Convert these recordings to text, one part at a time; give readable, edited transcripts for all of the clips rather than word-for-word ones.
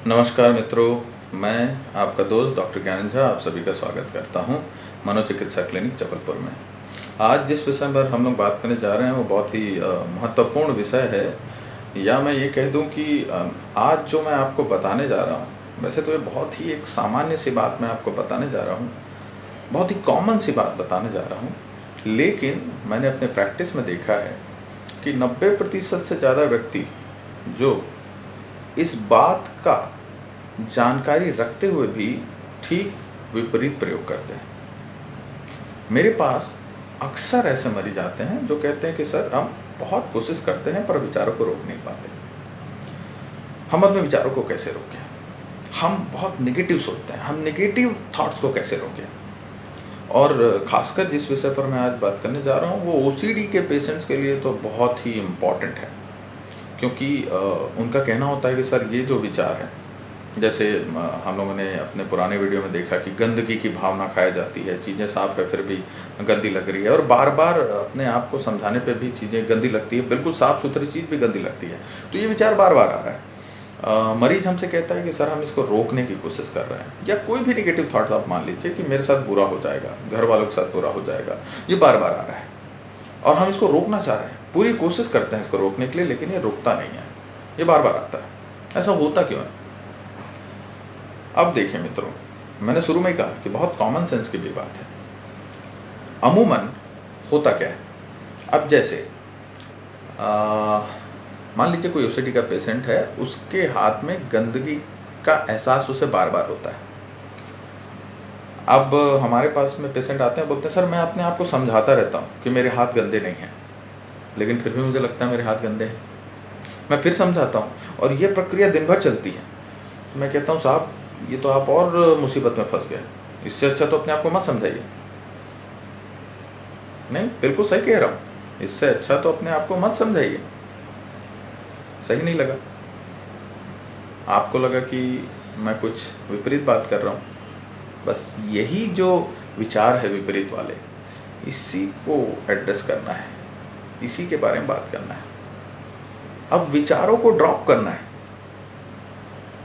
नमस्कार मित्रों, मैं आपका दोस्त डॉक्टर ज्ञान झा आप सभी का स्वागत करता हूं मनोचिकित्सा क्लिनिक जबलपुर में। आज जिस विषय पर हम लोग बात करने जा रहे हैं वो बहुत ही महत्वपूर्ण विषय है, या मैं ये कह दूं कि आज जो मैं आपको बताने जा रहा हूं, वैसे तो ये बहुत ही एक सामान्य सी बात मैं आपको बताने जा रहा हूं, बहुत ही कॉमन सी बात बताने जा रहा हूँ, लेकिन मैंने अपने प्रैक्टिस में देखा है कि 90% से ज़्यादा व्यक्ति जो इस बात का जानकारी रखते हुए भी ठीक विपरीत प्रयोग करते हैं। मेरे पास अक्सर ऐसे मरीज आते हैं जो कहते हैं कि सर हम बहुत कोशिश करते हैं पर विचारों को रोक नहीं पाते। हम अपने विचारों को कैसे रोकें? हम बहुत नेगेटिव सोचते हैं, हम नेगेटिव थॉट्स को कैसे रोकें? और ख़ासकर जिस विषय पर मैं आज बात करने जा रहा हूँ वो ओसीडी के पेशेंट्स के लिए तो बहुत ही इम्पॉर्टेंट है, क्योंकि उनका कहना होता है कि सर ये जो विचार है, जैसे हम लोगों ने अपने पुराने वीडियो में देखा कि गंदगी की भावना खाई जाती है, चीज़ें साफ़ है फिर भी गंदी लग रही है, और बार बार अपने आप को समझाने पे भी चीज़ें गंदी लगती है, बिल्कुल साफ़ सुथरी चीज़ भी गंदी लगती है। तो ये विचार बार बार आ रहा है। मरीज़ हमसे कहता है कि सर हम इसको रोकने की कोशिश कर रहे हैं, या कोई भी नेगेटिव थाट्स आप मान लीजिए कि मेरे साथ बुरा हो जाएगा, घर वालों के साथ बुरा हो जाएगा, ये बार बार आ रहा है और हम इसको रोकना चाह रहे हैं, पूरी कोशिश करते हैं इसको रोकने के लिए, लेकिन ये रुकता नहीं है, ये बार बार आता है। ऐसा होता क्यों है? अब देखिए मित्रों, मैंने शुरू में ही कहा कि बहुत कॉमन सेंस की भी बात है। अमूमन होता क्या है, अब जैसे मान लीजिए कोई ओसीडी का पेशेंट है, उसके हाथ में गंदगी का एहसास उसे बार बार होता है। अब हमारे पास में पेशेंट आते हैं, बोलते हैं सर मैं अपने आप को समझाता रहता हूँ कि मेरे हाथ गंदे नहीं हैं, लेकिन फिर भी मुझे लगता है मेरे हाथ गंदे हैं। मैं फिर समझाता हूँ और ये प्रक्रिया दिन भर चलती है। मैं कहता हूँ साहब ये तो आप और मुसीबत में फंस गए, इससे अच्छा तो अपने आप को मत समझाइए। नहीं, बिल्कुल सही कह रहा हूँ, इससे अच्छा तो अपने आप को मत समझाइए। सही नहीं लगा? आपको लगा कि मैं कुछ विपरीत बात कर रहा हूँ? बस यही जो विचार है विपरीत वाले, इसी को एड्रेस करना है, इसी के बारे में बात करना है। अब विचारों को ड्रॉप करना है,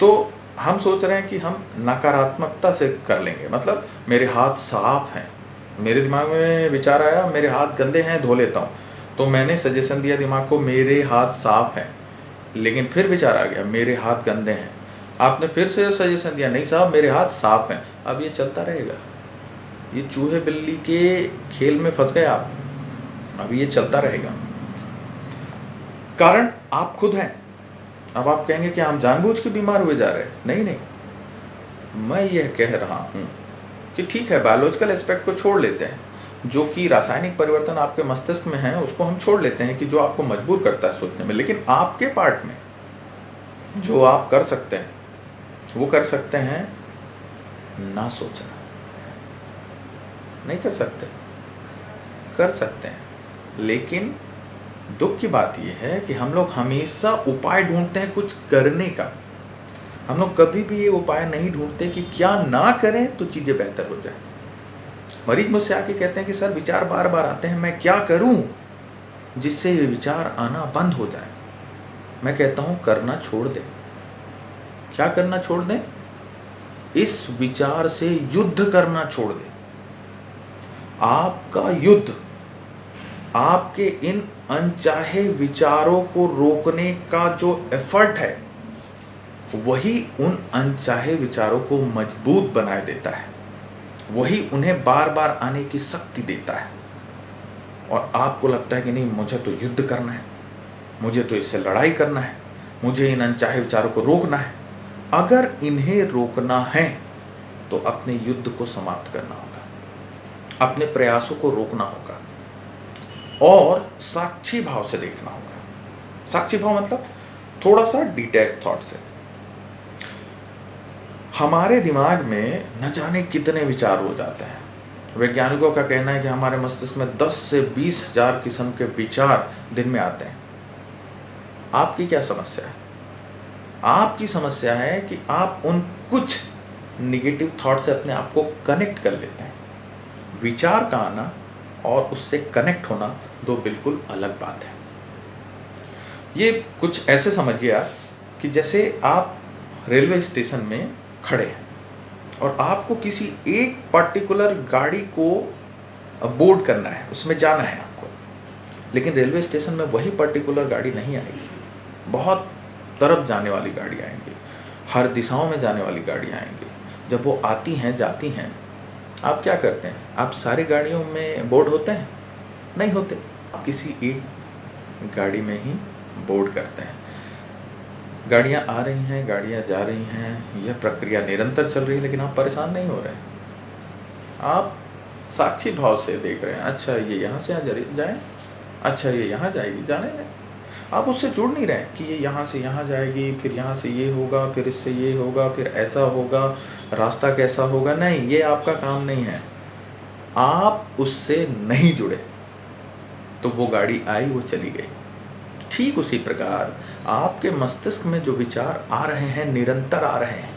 तो हम सोच रहे हैं कि हम नकारात्मकता से कर लेंगे, मतलब मेरे हाथ साफ हैं, मेरे दिमाग में विचार आया मेरे हाथ गंदे हैं धो लेता हूँ, तो मैंने सजेशन दिया दिमाग को मेरे हाथ साफ हैं, लेकिन फिर विचार आ गया मेरे हाथ गंदे हैं, आपने फिर से सजेशन दिया नहीं साहब मेरे हाथ साफ हैं। अब ये चलता रहेगा, ये चूहे बिल्ली के खेल में फंस गए आप, अब ये चलता रहेगा। कारण आप खुद हैं। अब आप कहेंगे कि हम जानबूझ के बीमार हुए जा रहे हैं? नहीं नहीं, मैं यह कह रहा हूँ कि ठीक है, बायोलॉजिकल एस्पेक्ट को छोड़ लेते हैं, जो कि रासायनिक परिवर्तन आपके मस्तिष्क में है उसको हम छोड़ लेते हैं कि जो आपको मजबूर करता है सोचने में, लेकिन आपके पार्ट में जो आप कर सकते हैं वो कर सकते हैं ना सोचना। नहीं कर सकते? कर सकते हैं, लेकिन दुख की बात यह है कि हम लोग हमेशा उपाय ढूंढते हैं कुछ करने का, हम लोग कभी भी ये उपाय नहीं ढूंढते कि क्या ना करें तो चीज़ें बेहतर हो जाए। मरीज मुझसे आके कहते हैं कि सर विचार बार बार आते हैं, मैं क्या करूं जिससे ये विचार आना बंद हो जाए? मैं कहता हूं करना छोड़ दें। क्या करना छोड़ दें? इस विचार से युद्ध करना छोड़ दें। आपका युद्ध आपके इन अनचाहे विचारों को रोकने का जो एफर्ट है, वही उन अनचाहे विचारों को मजबूत बनाए देता है, वही उन्हें बार बार आने की शक्ति देता है। और आपको लगता है कि नहीं मुझे तो युद्ध करना है, मुझे तो इससे लड़ाई करना है, मुझे इन अनचाहे विचारों को रोकना है। अगर इन्हें रोकना है तो अपने युद्ध को समाप्त करना होगा, अपने प्रयासों को रोकना होगा और साक्षी भाव से देखना होगा। साक्षी भाव मतलब थोड़ा सा डिटैच थॉट से। हमारे दिमाग में न जाने कितने विचार हो जाते हैं। वैज्ञानिकों का कहना है कि हमारे मस्तिष्क में 10 से 20 हजार किस्म के विचार दिन में आते हैं। आपकी क्या समस्या है? आपकी समस्या है कि आप उन कुछ निगेटिव थॉट से अपने आप को कनेक्ट कर लेते हैं। विचार का आना और उससे कनेक्ट होना दो बिल्कुल अलग बात है। ये कुछ ऐसे समझिए आप कि जैसे आप रेलवे स्टेशन में खड़े हैं और आपको किसी एक पर्टिकुलर गाड़ी को बोर्ड करना है, उसमें जाना है आपको, लेकिन रेलवे स्टेशन में वही पर्टिकुलर गाड़ी नहीं आएगी, बहुत तरफ जाने वाली गाड़ी आएंगी, हर दिशाओं में जाने वाली गाड़ी आएंगी। जब वो आती हैं जाती हैं, आप क्या करते हैं? आप सारी गाड़ियों में बोर्ड होते हैं? नहीं होते। आप किसी एक गाड़ी में ही बोर्ड करते हैं। गाड़ियाँ आ रही हैं, गाड़ियाँ जा रही हैं, यह प्रक्रिया निरंतर चल रही है, लेकिन आप परेशान नहीं हो रहे हैं। आप साक्षी भाव से देख रहे हैं, अच्छा ये यहाँ से जाए, अच्छा ये यहाँ जाएगी, जाने दें। आप उससे जुड़ नहीं रहे कि ये यहाँ से यहाँ जाएगी, फिर यहाँ से ये होगा, फिर इससे ये होगा, फिर ऐसा होगा, रास्ता कैसा होगा। नहीं, ये आपका काम नहीं है। आप उससे नहीं जुड़े तो वो गाड़ी आई, वो चली गई। ठीक उसी प्रकार आपके मस्तिष्क में जो विचार आ रहे हैं, निरंतर आ रहे हैं,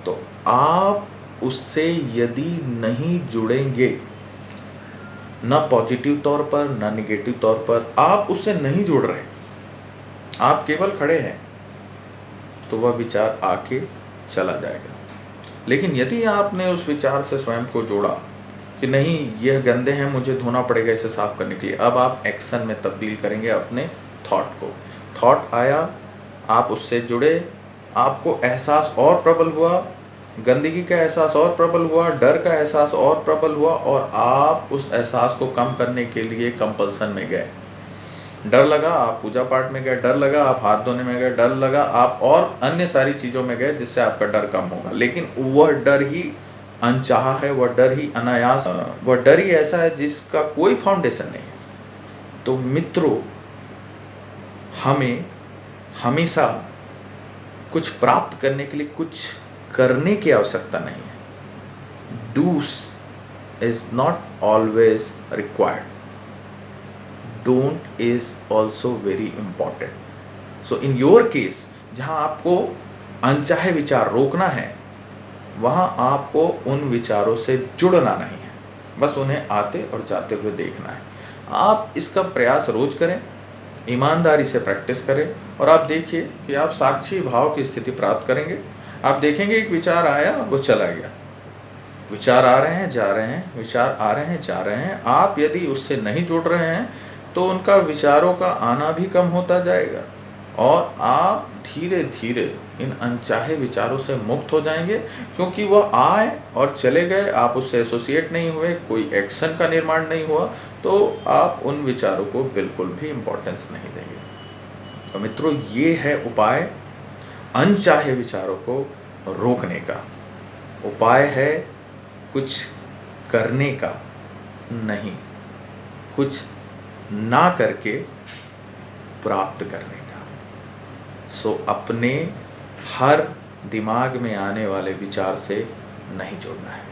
तो आप उससे यदि नहीं जुड़ेंगे, ना पॉजिटिव तौर पर ना निगेटिव तौर पर, आप उससे नहीं जुड़ रहे, आप केवल खड़े हैं, तो वह विचार आके चला जाएगा। लेकिन यदि आपने उस विचार से स्वयं को जोड़ा कि नहीं यह गंदे हैं, मुझे धोना पड़ेगा इसे साफ करने के लिए, अब आप एक्शन में तब्दील करेंगे अपने थॉट को। थॉट आया, आप उससे जुड़े, आपको एहसास और प्रबल हुआ, गंदगी का एहसास और प्रबल हुआ, डर का एहसास और प्रबल हुआ, और आप उस एहसास को कम करने के लिए कंपल्सन में गए। डर लगा, आप पूजा पाठ में गए, डर लगा, आप हाथ धोने में गए, डर लगा, आप और अन्य सारी चीज़ों में गए जिससे आपका डर कम होगा। लेकिन वह डर ही अनचाहा है, वह डर ही अनायास, वह डर ही ऐसा है जिसका कोई फाउंडेशन नहीं है। तो मित्रों, हमें हमेशा कुछ प्राप्त करने के लिए कुछ करने की आवश्यकता नहीं है। Dos is not always required, don't is also very important. So in your case, जहां आपको अनचाहे विचार रोकना है, वहां आपको उन विचारों से जुड़ना नहीं है, बस उन्हें आते और जाते हुए देखना है। आप इसका प्रयास रोज करें, ईमानदारी से प्रैक्टिस करें, और आप देखिए कि आप साक्षी भाव की स्थिति प्राप्त करेंगे। आप देखेंगे एक विचार आया, वो चला गया, विचार आ रहे हैं, जा रहे हैं, विचार आ रहे हैं, जा रहे हैं। आप यदि उससे नहीं जुड़ रहे हैं तो उनका विचारों का आना भी कम होता जाएगा, और आप धीरे धीरे इन अनचाहे विचारों से मुक्त हो जाएंगे, क्योंकि वह आए और चले गए, आप उससे एसोसिएट नहीं हुए, कोई एक्शन का निर्माण नहीं हुआ, तो आप उन विचारों को बिल्कुल भी इम्पोर्टेंस नहीं देंगे। तो मित्रों, ये है उपाय अनचाहे विचारों को रोकने का। उपाय है कुछ करने का नहीं, कुछ ना करके प्राप्त करने का। सो अपने हर दिमाग में आने वाले विचार से नहीं जुड़ना है,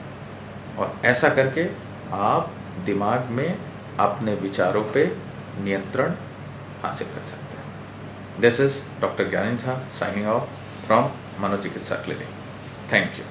और ऐसा करके आप दिमाग में अपने विचारों पे नियंत्रण हासिल कर सकते हैं। This is doctor Gyanendra Jha signing off from मनोचिकित्सा क्लिनिक। Thank you.